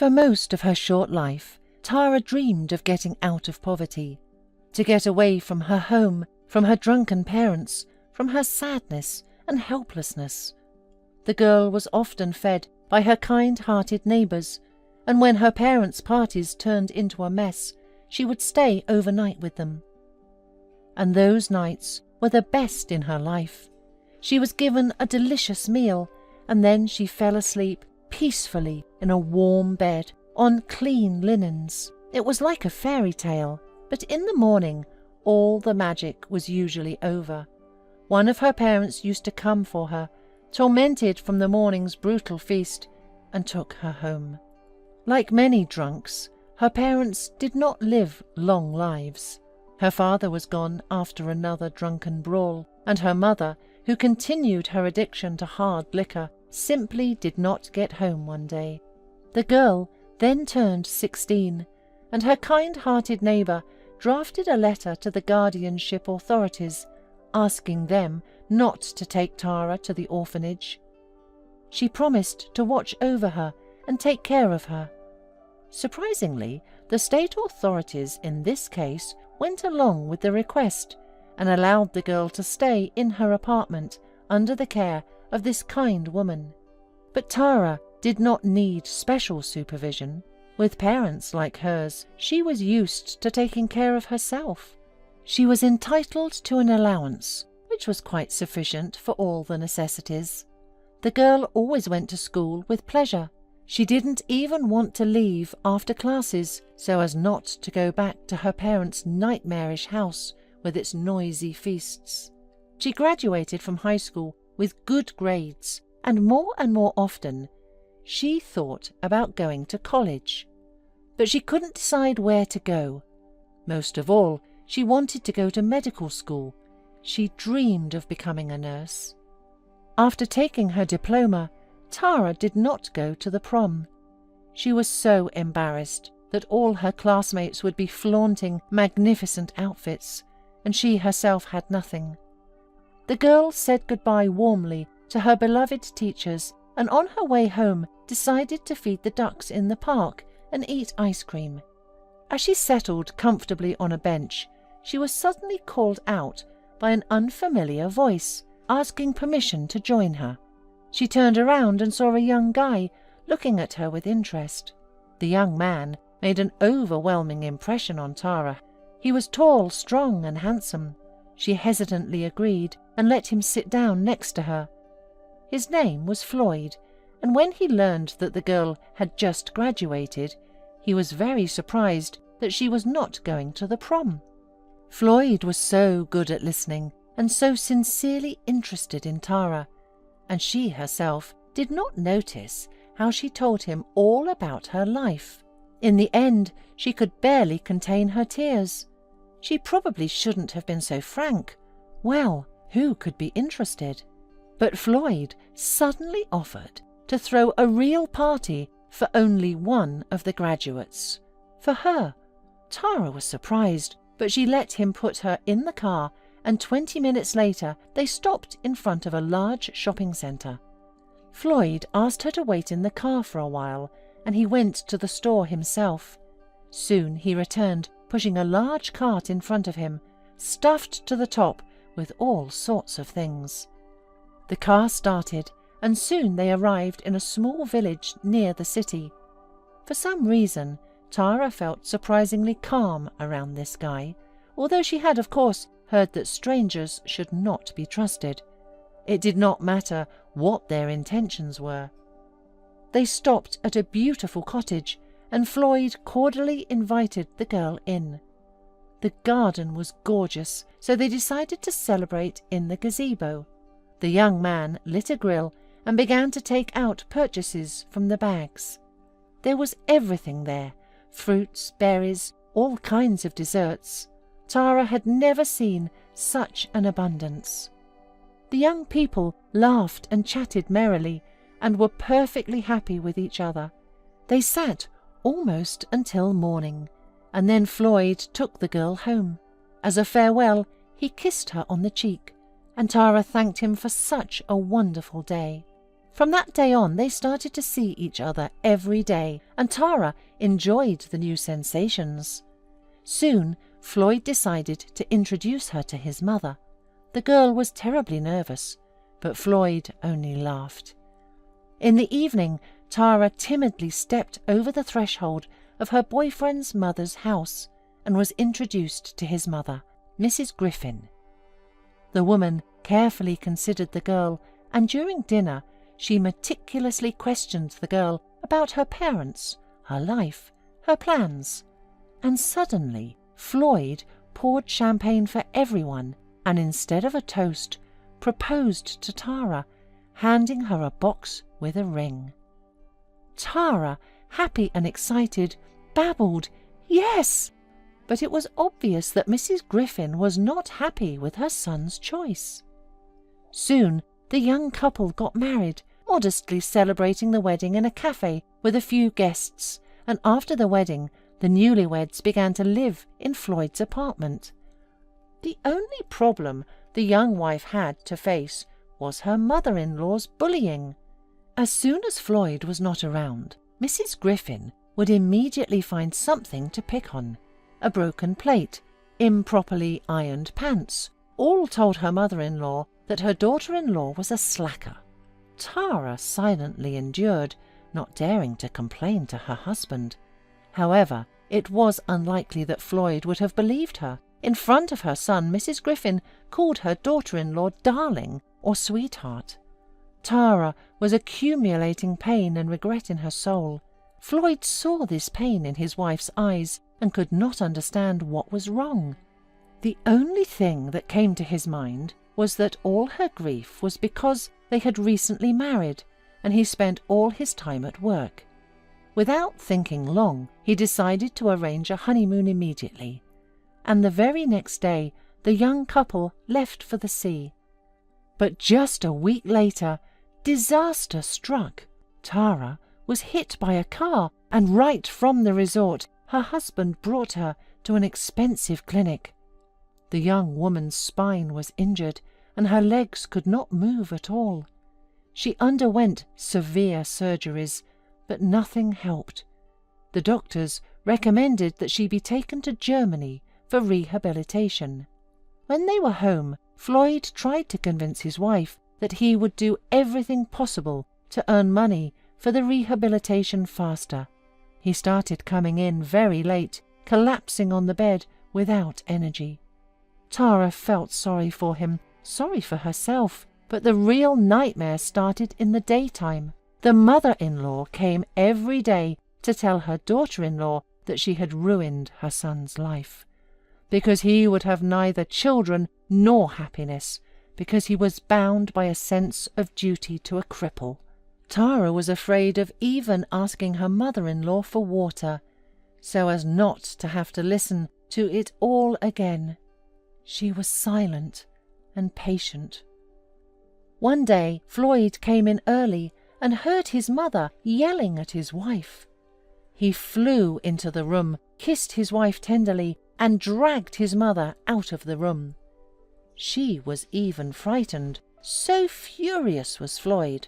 For most of her short life, Tara dreamed of getting out of poverty, to get away from her home, from her drunken parents, from her sadness and helplessness. The girl was often fed by her kind-hearted neighbours, and when her parents' parties turned into a mess, she would stay overnight with them. And those nights were the best in her life. She was given a delicious meal, and then she fell asleep peacefully in a warm bed on clean linens. It was like a fairy tale, but in the morning all the magic was usually over. One of her parents used to come for her, tormented from the morning's brutal feast, and took her home. Like many drunks, her parents did not live long lives. Her father was gone after another drunken brawl, and her mother, who continued her addiction to hard liquor, simply did not get home one day. The girl then turned 16, and her kind-hearted neighbour drafted a letter to the guardianship authorities, asking them not to take Tara to the orphanage. She promised to watch over her and take care of her. Surprisingly, the state authorities in this case went along with the request and allowed the girl to stay in her apartment under the care of this kind woman. But Tara did not need special supervision. With parents like hers, she was used to taking care of herself. She was entitled to an allowance, which was quite sufficient for all the necessities. The girl always went to school with pleasure. She didn't even want to leave after classes so as not to go back to her parents' nightmarish house with its noisy feasts. She graduated from high school with good grades, and more often she thought about going to college. But she couldn't decide where to go. Most of all, she wanted to go to medical school. She dreamed of becoming a nurse. After taking her diploma, Tara did not go to the prom. She was so embarrassed that all her classmates would be flaunting magnificent outfits, and she herself had nothing. The girl said goodbye warmly to her beloved teachers, and on her way home decided to feed the ducks in the park and eat ice cream. As she settled comfortably on a bench, she was suddenly called out by an unfamiliar voice, asking permission to join her. She turned around and saw a young guy looking at her with interest. The young man made an overwhelming impression on Tara. He was tall, strong, and handsome. She hesitantly agreed and let him sit down next to her. His name was Floyd, and when he learned that the girl had just graduated, he was very surprised that she was not going to the prom. Floyd was so good at listening and so sincerely interested in Tara, and she herself did not notice how she told him all about her life. In the end, she could barely contain her tears. She probably shouldn't have been so frank. Well, who could be interested? But Floyd suddenly offered to throw a real party for only one of the graduates. For her. Tara was surprised, but she let him put her in the car, and 20 minutes later they stopped in front of a large shopping centre. Floyd asked her to wait in the car for a while, and he went to the store himself. Soon he returned, pushing a large cart in front of him, stuffed to the top with all sorts of things. The car started, and soon they arrived in a small village near the city. For some reason, Tara felt surprisingly calm around this guy, although she had, of course, heard that strangers should not be trusted. It did not matter what their intentions were. They stopped at a beautiful cottage, and Floyd cordially invited the girl in. The garden was gorgeous, so they decided to celebrate in the gazebo. The young man lit a grill and began to take out purchases from the bags. There was everything there, fruits, berries, all kinds of desserts. Tara had never seen such an abundance. The young people laughed and chatted merrily and were perfectly happy with each other. They sat almost until morning, and then Floyd took the girl home. As a farewell, he kissed her on the cheek, and Tara thanked him for such a wonderful day. From that day on, they started to see each other every day, and Tara enjoyed the new sensations. Soon, Floyd decided to introduce her to his mother. The girl was terribly nervous, but Floyd only laughed. In the evening, Tara timidly stepped over the threshold of her boyfriend's mother's house and was introduced to his mother, Mrs. Griffin. The woman carefully considered the girl, and during dinner she meticulously questioned the girl about her parents, her life, her plans. And suddenly Floyd poured champagne for everyone and instead of a toast, proposed to Tara, handing her a box with a ring. Tara, happy and excited, babbled, "Yes!" But it was obvious that Mrs. Griffin was not happy with her son's choice. Soon the young couple got married, modestly celebrating the wedding in a cafe with a few guests, and after the wedding, the newlyweds began to live in Floyd's apartment. The only problem the young wife had to face was her mother-in-law's bullying. As soon as Floyd was not around, Mrs. Griffin would immediately find something to pick on. A broken plate, improperly ironed pants, all told her mother-in-law that her daughter-in-law was a slacker. Tara silently endured, not daring to complain to her husband. However, it was unlikely that Floyd would have believed her. In front of her son, Mrs. Griffin called her daughter-in-law darling or sweetheart. Tara was accumulating pain and regret in her soul. Floyd saw this pain in his wife's eyes and could not understand what was wrong. The only thing that came to his mind was that all her grief was because they had recently married and he spent all his time at work. Without thinking long, he decided to arrange a honeymoon immediately, and the very next day the young couple left for the sea. But just a week later, disaster struck. Tara was hit by a car, and right from the resort, her husband brought her to an expensive clinic. The young woman's spine was injured, and her legs could not move at all. She underwent severe surgeries, but nothing helped. The doctors recommended that she be taken to Germany for rehabilitation. When they were home, Floyd tried to convince his wife that he would do everything possible to earn money for the rehabilitation faster. He started coming in very late, collapsing on the bed without energy. Tara felt sorry for him, sorry for herself, but the real nightmare started in the daytime. The mother-in-law came every day to tell her daughter-in-law that she had ruined her son's life, because he would have neither children nor happiness, because he was bound by a sense of duty to a cripple. Tara was afraid of even asking her mother-in-law for water, so as not to have to listen to it all again. She was silent and patient. One day Floyd came in early and heard his mother yelling at his wife. He flew into the room, kissed his wife tenderly, and dragged his mother out of the room. She was even frightened, so furious was Floyd.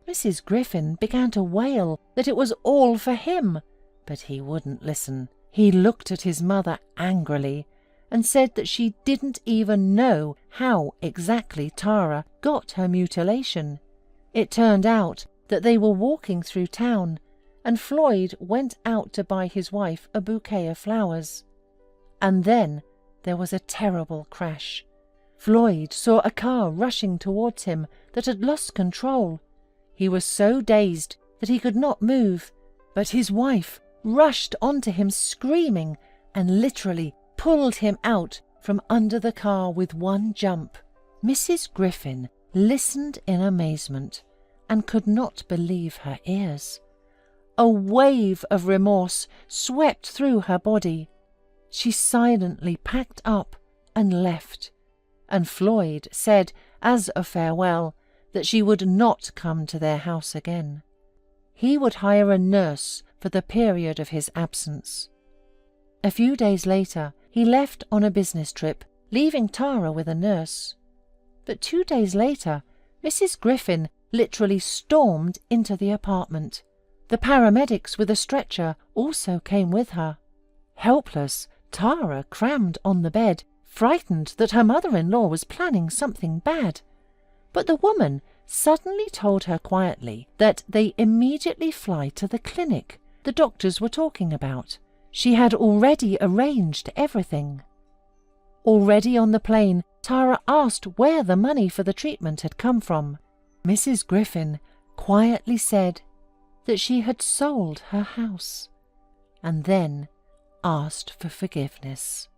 Mrs. Griffin began to wail that it was all for him, but he wouldn't listen. He looked at his mother angrily and said that she didn't even know how exactly Tara got her mutilation. It turned out that they were walking through town, and Floyd went out to buy his wife a bouquet of flowers. And then there was a terrible crash. Floyd saw a car rushing towards him that had lost control. He was so dazed that he could not move, but his wife rushed onto him screaming and literally pulled him out from under the car with one jump. Mrs. Griffin listened in amazement and could not believe her ears. A wave of remorse swept through her body. She silently packed up and left, and Floyd said as a farewell that she would not come to their house again. He would hire a nurse for the period of his absence. A few days later, he left on a business trip, leaving Tara with a nurse. But 2 days later, Mrs. Griffin literally stormed into the apartment. The paramedics with a stretcher also came with her. Helpless, Tara crammed on the bed, frightened that her mother-in-law was planning something bad. But the woman suddenly told her quietly that they immediately fly to the clinic the doctors were talking about. She had already arranged everything. Already on the plane, Tara asked where the money for the treatment had come from. Mrs. Griffin quietly said that she had sold her house, and then asked for forgiveness.